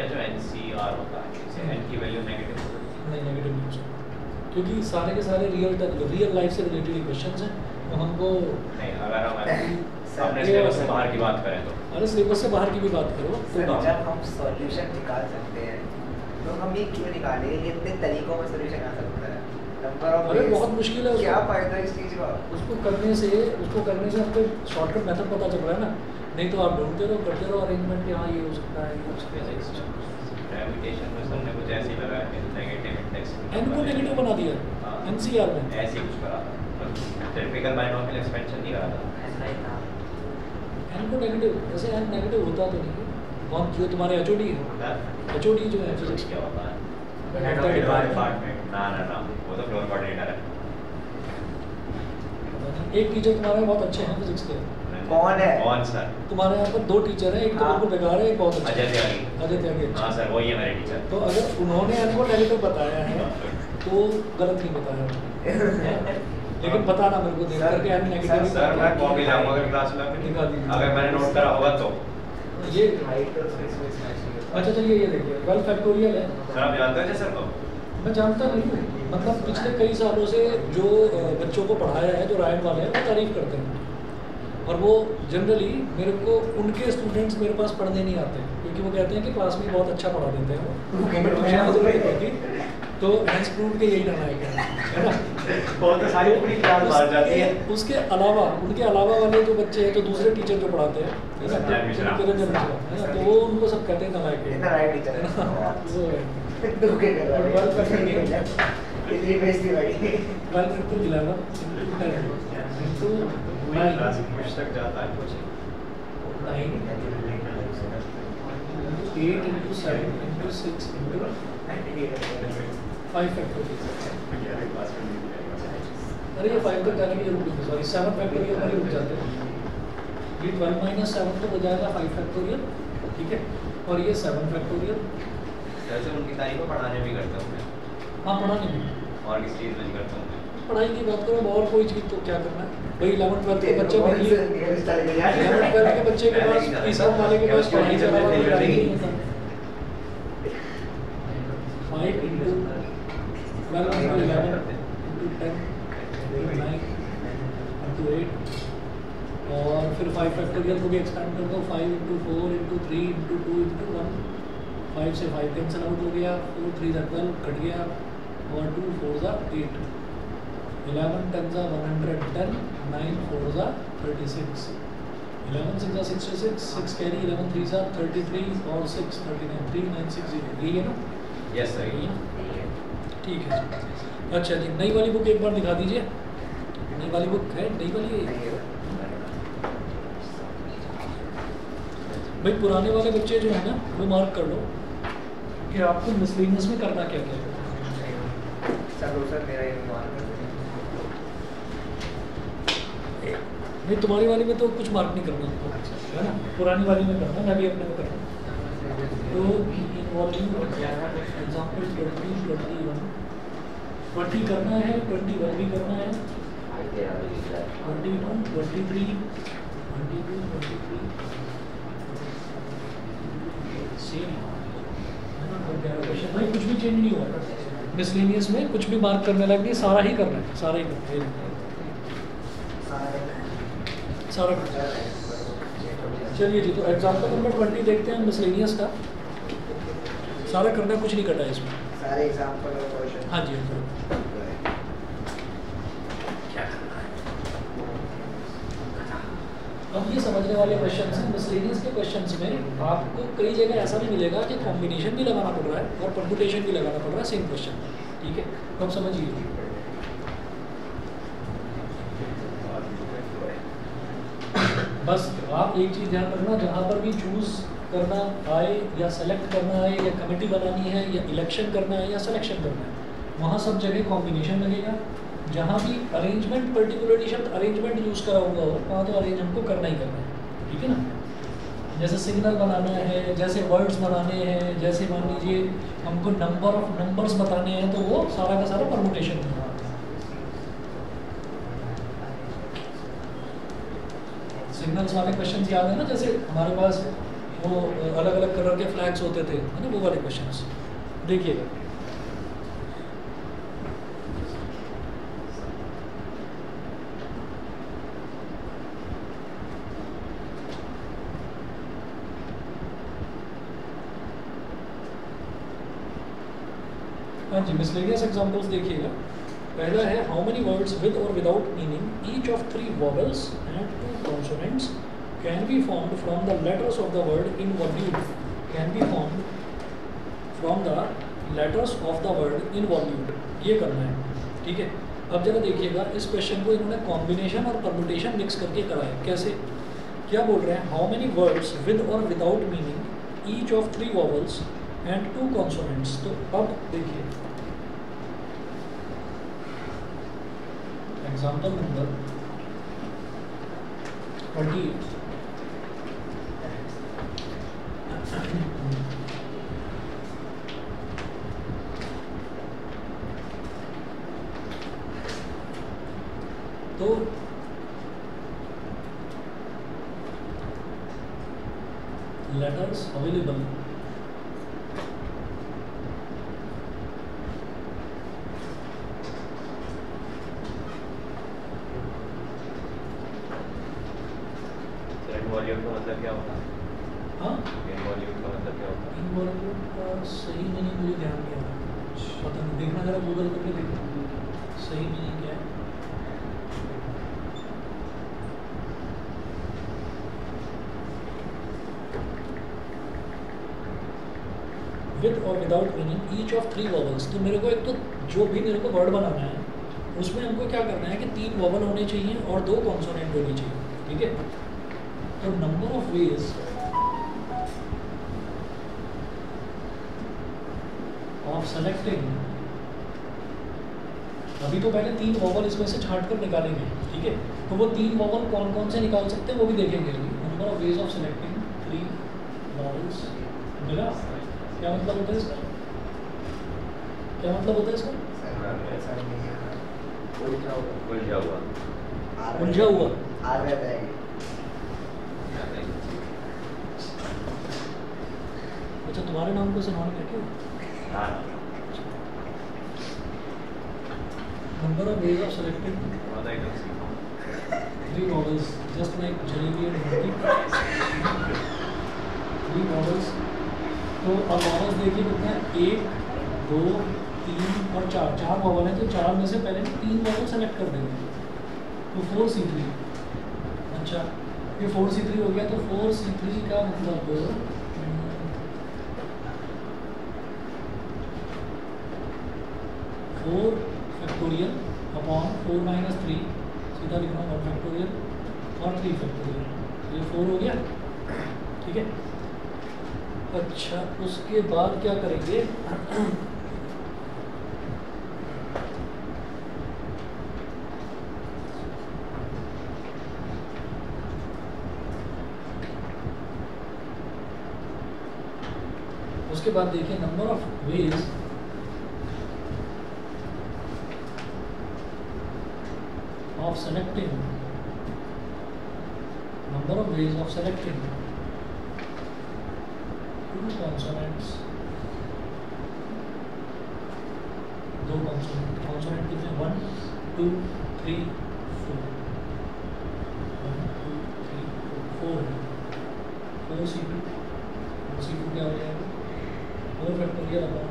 जो NCR होता है इसे n की वैल्यू नेगेटिव होती है नहीं नेगेटिव नहीं हो सकता क्योंकि सारे के सारे रियल लाइफ से रिलेटेड क्वेश्चंस हैं तो हमको नहीं अगर हम अपने सिलेबस से बाहर की बात करें तो अरे सिलेबस से बाहर की भी बात करो सर जब हम सॉल्यूशन निकाल सकते हैं तो हम ये क्यों निकालेंगे ये इतने तरीकों में सॉल्यूशन आ सकता है नंबर ऑफ अरे बहुत मुश्किल है क्या फायदा इस चीज का उसको करने से आपको शॉर्टकट मेथड पता चल रहा है ना नहीं तो आप ढूंढते रहो करते रहो अरेंजमेंट यहाँ ये हो सकता है ये हो सकता है ग्रेविटेशन में सबने कुछ ऐसे ही लगाया कि नेगेटिव इंडेक्स एन को नेगेटिव बना दिया NCR में ऐसे ही कुछ करा था टिपिकल बाइनोमियल एक्सपेंशन नहीं करा था ऐसा ही था एन को नेगेटिव जैसे एन नेगेटिव होता तो नहीं कौन जो तुम्हारे HOD है HOD जो है फिजिक्स क्या होता है हेड ऑफ डिपार्टमेंट ना वो तो फ्लोर कोऑर्डिनेटर है एक टीचर तुम्हारे बहुत अच्छे हैं फिजिक्स के कौन है कौन सर तुम्हारे यहाँ पर 2 टीचर हैं एक तो बिल्कुल बेकार है एक बहुत अच्छा अजय त्यागी अजय त्यागी हाँ सर वही है मेरे टीचर तो अगर उन्होंने एन को नेगेटिव बताया है तो गलत नहीं बताया लेकिन बताना मेरे को देख सर, करके यानी नेगेटिव सर मैं कॉपी लाऊंगा अगर क्लास में दिखा दीजिए। अगर मैंने नोट करा होगा तो। ये हाइट और स्पेस में मैच नहीं होता। अच्छा चलिए ये देखिए 12 फैक्टोरियल है। सर आप जानते हैं सर को? मैं जानता नहीं हूँ, मतलब पिछले कई सालों से जो बच्चों को पढ़ाया है, जो रायन वाले हैं वो तारीफ करते हैं, और वो जनरली मेरे को उनके स्टूडेंट्स मेरे पास पढ़ने नहीं आते क्योंकि वो कहते हैं कि क्लास में बहुत अच्छा पढ़ा देते हैं वो, ट्यूशन जरूरत नहीं पड़ती। तो हैंस प्रूव के यही रहना है ना। बहुत तो सारी पूरी क्लास बाहर जाती है। उसके अलावा उनके अलावा वाले जो बच्चे हैं, जो दूसरे टीचर जो पढ़ाते हैं, है ना, निरंजन मिश्रा। निरंजन मिश्रा, है ना, तो वो उनको सब कहते हैं नलायक इतना राइट टीचर है। वो है। धोखे कर रहा है। 12 फैक्टोरियल इतनी बेइज्जती भाई। 12 फैक्टोरियल 11 into 9 कुछ तक जाता है कुछ 9 8 into 7 into 6 into 5 फैक्टोरियल। अरे ये 5 तक जाने की जरूरत नहीं, सॉरी 7 फैक्टोरियल पर ही रुक जाते हैं। ये 12 - 7 तो हो जाएगा 5 फैक्टोरियल, ठीक है, और ये 7 फैक्टोरियल। जैसे उनकी तारीफ को पढ़ाने भी करता हूँ मैं, हाँ पढ़ाने में, और किस चीज़ में नहीं करता हूँ मैं। पढ़ाई की बात करो, और कोई चीज़ तो क्या करना है भाई। 11th-12th के बच्चे कौन भी से नियर स्टाइल है यार? 11th-12th के बच्चे के पास, तीसरा वाले के पास पढ़ाई के अलावा कोई पढ़ाई नहीं होता। 5 into 12 into 11 into 10 into 9 into 8, और फिर 5 फैक्टोरियल को भी एक्सपेंड कर दो, 5 into 4 into 3 into 2 into 1, 5 से 5 कैंसिल आउट हो गया, 4 3 12 कट गया, और 2 4 8, 11 10 110, 9 4 36, 11 6 66, 6 कैरी, 11 3 33 और 6 39, 3960, यही है ना? Yes sir. यही है? ठीक है जी। अच्छा जी, नई वाली बुक एक बार दिखा दीजिए। नई वाली बुक है, नई वाली भाई। पुराने वाले बच्चे जो है ना, वो मार्क कर लो कि आपको मिसलेनियस में करना क्या क्या है। सर मेरा ये मान नहीं, तुम्हारी वाली में तो कुछ मार्क नहीं करना आपको, है ना, पुरानी वाली में करना, मैं भी अपने में करना। तो एग्जाम्पल 20 21 20 करना है, 21 भी करना है, 22 23 22 23 सेम है ना। और 11 क्वेश्चन भाई, कुछ भी चेंज नहीं हुआ मिसलेनियस में, कुछ भी मार्क करने लग नहीं, सारा ही करना है, सारा ही करना है, सारा करना है। चलिए जी, तो एग्जाम्पल नंबर 20 देखते हैं मिसलेनियस का। सारा करना है, कुछ नहीं कटा है इसमें, सारे एग्जांपल और क्वेश्चन। हाँ जी, हाँ। अब ये समझने वाले क्वेश्चन हैं। मिसलेनियस के क्वेश्चंस में आपको कई जगह ऐसा भी मिलेगा कि कॉम्बिनेशन भी लगाना पड़ रहा है और परम्यूटेशन भी लगाना पड़ रहा है सेम क्वेश्चन, ठीक है, तो अब समझिए। बस आप एक चीज़ ध्यान रखना, जहाँ पर भी चूज़ करना आए या सेलेक्ट करना आए या कमेटी बनानी है या इलेक्शन करना है या सिलेक्शन करना है, वहाँ सब जगह कॉम्बिनेशन लगेगा। जहाँ भी अरेंजमेंट, पर्टिकुलरली शब्द अरेंजमेंट यूज़ करा हुआ हो, वहाँ तो अरेंज हमको करना ही करना है, ठीक है ना। जैसे सिग्नल बनाना है, जैसे वर्ड्स बनाने हैं, जैसे मान लीजिए हमको नंबर ऑफ नंबर्स बताने हैं, तो वो सारा का सारा परमुटेशन में आता है। सिग्नल्स वाले क्वेश्चंस याद है ना, जैसे हमारे पास वो अलग अलग कलर के फ्लैग्स होते थे, है ना, वो वाले क्वेश्चंस देखिएगा। हाँ जी, मिसलेनियस एग्जांपल्स देखिएगा। पहला है, हाउ मेनी वर्ड्स विद और without meaning each of 3 vowels and 2 consonants can be formed from the letters of the word in volume, can be formed from the letters of the word in volume. ये करना है, ठीक है। अब जरा देखिएगा, इस क्वेश्चन को इन्होंने कॉम्बिनेशन और परम्यूटेशन मिक्स करके करा है। कैसे, क्या बोल रहे हैं, हाउ मेनी वर्ड्स विद और without meaning each of 3 vowels and 2 consonants. तो अब देखिए एग्जाम्पल नंबर 28। तो letters available इनवॉल्यूट का मतलब क्या होता है? हाँ इनवॉल्यूट का मतलब क्या होता है? इनवॉल्यूट का सही मीनिंग मुझे ध्यान नहीं आ रहा, पता नहीं, देखना जरा गूगल करके देखना सही मीनिंग क्या है। विद और without meaning each of 3 vowels. तो मेरे को एक तो जो भी मेरे को वर्ड बनाना है उसमें हमको क्या करना है कि 3 वॉवल होने चाहिए और 2 कॉन्सोनेंट होनी चाहिए, ठीक है। तो number of ways of selecting, अभी तो पहले 3 वॉवल इसमें से छांट कर निकालेंगे, ठीक है। तो वो 3 वॉवल कौन कौन से निकाल सकते हैं वो भी देखेंगे अभी। Number of ways of selecting 3 vowels मिला। क्या मतलब होता है इसका? क्या मतलब होता है इसका? उलझा हुआ। उलझा हुआ। आ जाता है। अच्छा, तुम्हारे नाम को सलमान कहते हो? हाँ। Number of ways of selecting बहुत आइटम सीखा। 3 vowels just like jalebi and roti. 3 vowels. तो अब वॉवल्स देखिए कितने हैं, 1 2 3 और 4 वॉवल हैं। तो 4 में से पहले 3 वॉवल सेलेक्ट कर देंगे, तो 4C3। अच्छा, ये 4C3 हो गया। तो 4C3 का मतलब 4 फैक्टोरियल अपॉन 4 - 3, सीधा लिख रहा हूँ 1 फैक्टोरियल और 3 फैक्टोरियल, ये 4 हो गया, ठीक है। अच्छा, उसके बाद क्या करेंगे उसके बाद देखिए number of ways of selecting, number of ways of selecting 2 consonants, 2 consonant कितने, 1 2 3 4, 1 2 3 4 है। 4C2 क्या हो जाएगा, 4 factorial upon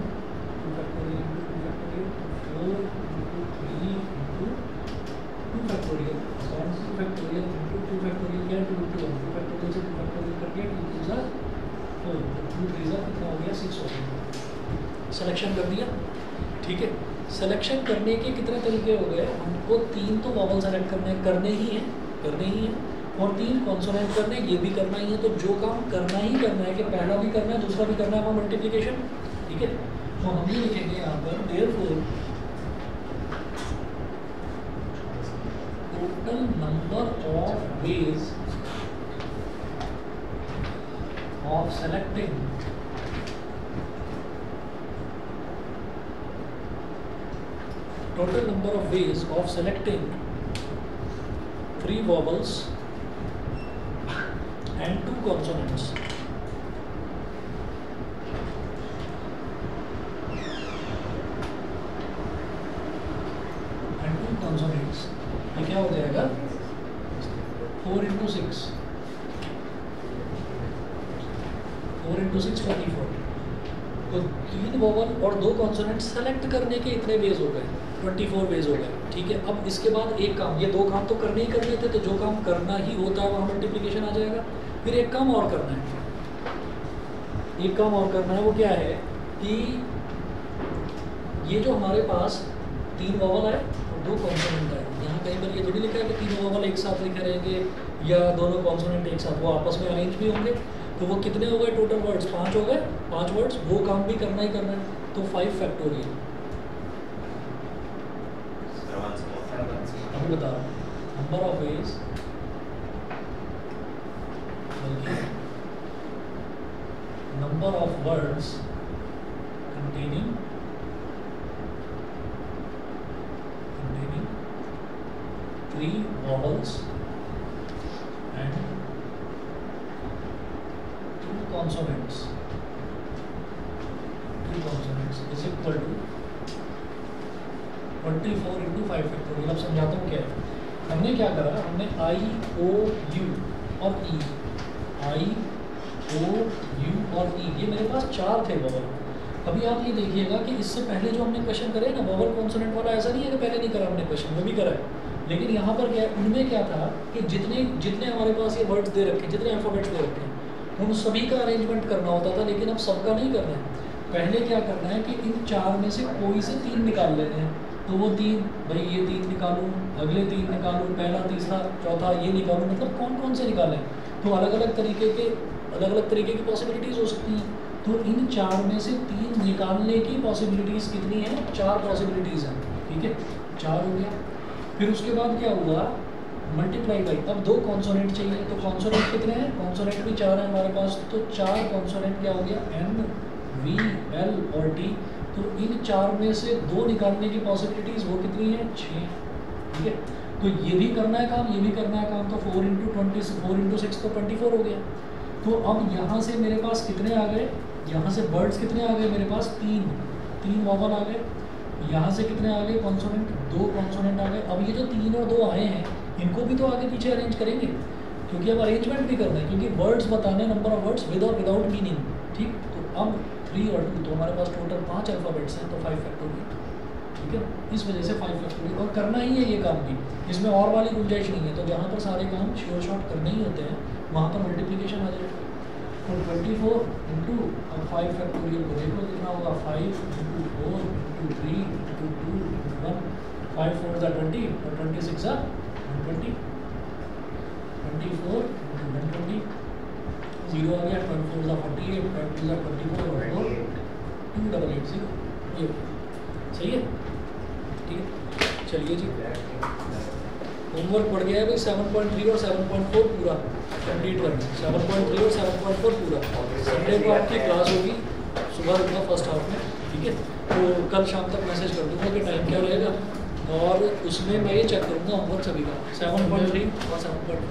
2 factorial into 2 factorial, 4 into 3 into 2 factorial upon 2 factorial into 2 factorial, क्या 2 इंटू 2 फैक्टोरियल से 2 फैक्टोरियल कर दिया, 2 3 4 2 3 कितना हो गया, 6 हो गया। सिलेक्शन कर दिया, ठीक है। सिलेक्शन करने के कितने तरीके हो गए, हमको 3 तो वॉवल सेलेक्ट करने ही हैं और 3 कॉन्सोनेंट करने, ये भी करना ही है। तो जो काम करना ही करना है कि पहला भी करना है दूसरा भी करना है, वो मल्टीप्लिकेशन, ठीक है। तो हम ये लिखेंगे यहाँ पर therefore total number of ways of selecting total number of ways of selecting 3 vowels and 2 consonants ये क्या हो जाएगा 4 into 6 24। तो 3 वोवल और 2 कॉन्सोनेंट सेलेक्ट करने के इतने वेज हो गए, 24 वेज हो गए, ठीक है। अब इसके बाद एक काम, ये 2 काम तो करने ही करने थे, तो जो काम करना ही होता है वहाँ मल्टीप्लिकेशन आ जाएगा। फिर एक काम और करना है, वो क्या है कि ये जो हमारे पास 3 वोवल है और 2 कॉन्सोनेंट है, यहाँ कहीं पर ये थोड़ी लिखा है कि 3 वोवल एक साथ लिखे रहेंगे या दोनों कॉन्सोनेंट एक साथ, वो आपस में अरेंज भी होंगे। तो वो कितने हो गए टोटल वर्ड्स, 5 हो गए, 5 वर्ड्स, वो काम भी करना ही करना है। तो 5 फैक्टोरियल, अभी बता रहा हूँ, number of veg number of words containing 3 3 vowels and 2 consonants is equal to 24 into 5 factorial. अब समझाता हूँ क्या है। हमने क्या करा, हमने I O U और E, I O U और E, ये मेरे पास 4 थे वोवल। अभी आप ये देखिएगा कि इससे पहले जो हमने क्वेश्चन करे ना वोवल कॉन्सोनेंट वाला, ऐसा नहीं है कि पहले नहीं करा हमने क्वेश्चन, वो भी करा है, लेकिन यहाँ पर क्या है, उनमें क्या था कि जितने हमारे पास ये वर्ड्स दे रखे, जितने अल्फ़ाबेट्स दे रखे हैं, उन सभी का अरेंजमेंट करना होता था, लेकिन अब सबका नहीं करना है। पहले क्या करना है कि इन 4 में से कोई से 3 निकाल लेने हैं। तो वो 3, भाई ये 3 निकालूँ, अगले 3 निकालूँ, पहला, तीसरा, चौथा ये निकालूँ, मतलब कौन कौन से निकालें। तो अलग अलग तरीके की पॉसिबिलिटीज़ हो सकती हैं। तो इन 4 में से 3 निकालने की पॉसिबिलिटीज़ कितनी हैं? 4 पॉसिबिलिटीज़ हैं, ठीक है, 4 हो गया। फिर उसके बाद क्या हुआ, मल्टीप्लाई बाई, अब 2 कॉन्सोनेंट चाहिए, तो कॉन्सोनेंट कितने हैं? कॉन्सोनेंट भी 4 हैं हमारे पास, तो 4 कॉन्सोनेंट क्या हो गया, M, V, L और T। तो इन 4 में से 2 निकालने की पॉसिबिलिटीज़ वो कितनी है? 6, ठीक है। तो ये भी करना है काम, ये भी करना है काम, तो 4 into 6 तो 24 हो गया। तो अब यहाँ से मेरे पास कितने आ गए, यहाँ से वर्ड्स कितने आ गए मेरे पास? 3 वोवल आ गए। यहाँ से कितने आ गए कॉन्सोनेंट? 2 कॉन्सोनेंट आ गए। अब ये जो 3 और 2 आए हैं, इनको भी तो आगे पीछे अरेंज करेंगे, क्योंकि अब अरेंजमेंट भी करना है, क्योंकि वर्ड्स बताने, नंबर ऑफ वर्ड्स विद और विदाउट मीनिंग, ठीक। तो अब 3 और 2, तो हमारे पास टोटल 5 अल्फ़ाबेट्स हैं, तो 5 फैक्टोरियल, ठीक है। इस वजह से 5 फैक्टोरियल, और करना ही है ये काम भी, इसमें और वाली गुंजाइश नहीं है। तो जहाँ पर सारे काम श्योर शॉर्ट करने ही होते हैं, वहाँ पर मल्टीप्लिकेशन आ जाएगा। तो 24 इंटू, अब 5 फैक्टोरियल को देखो कितना होगा, 5 इंटू 4 इंटू 3 इंटू 2 इंटू 1, 5 4 20 और 26 120, 24 इंटू 120, 0 आ गया, 12 4 48, 12 2 24 और 4 2880, ये सही है, ठीक है। चलिए जी, होमवर्क पड़ गया है भाई, 7.3 और 7.4 पूरा कंप्लीट करना, 7.3 और 7.4 पूरा। संडे को आपकी क्लास होगी, सुबह रुकना फर्स्ट हाफ में, ठीक है। तो कल शाम तक मैसेज कर दूँगा कि टाइम क्या रहेगा, और उसमें मैं ये चेक करूँगा होमवर्क सभी का, 7.3 और 7.4।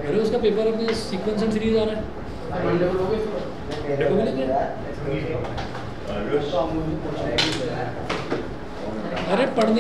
अरे उसका पेपर अपने सीक्वेंस एंड सीरीज आ रहा है, अरे पढ़ने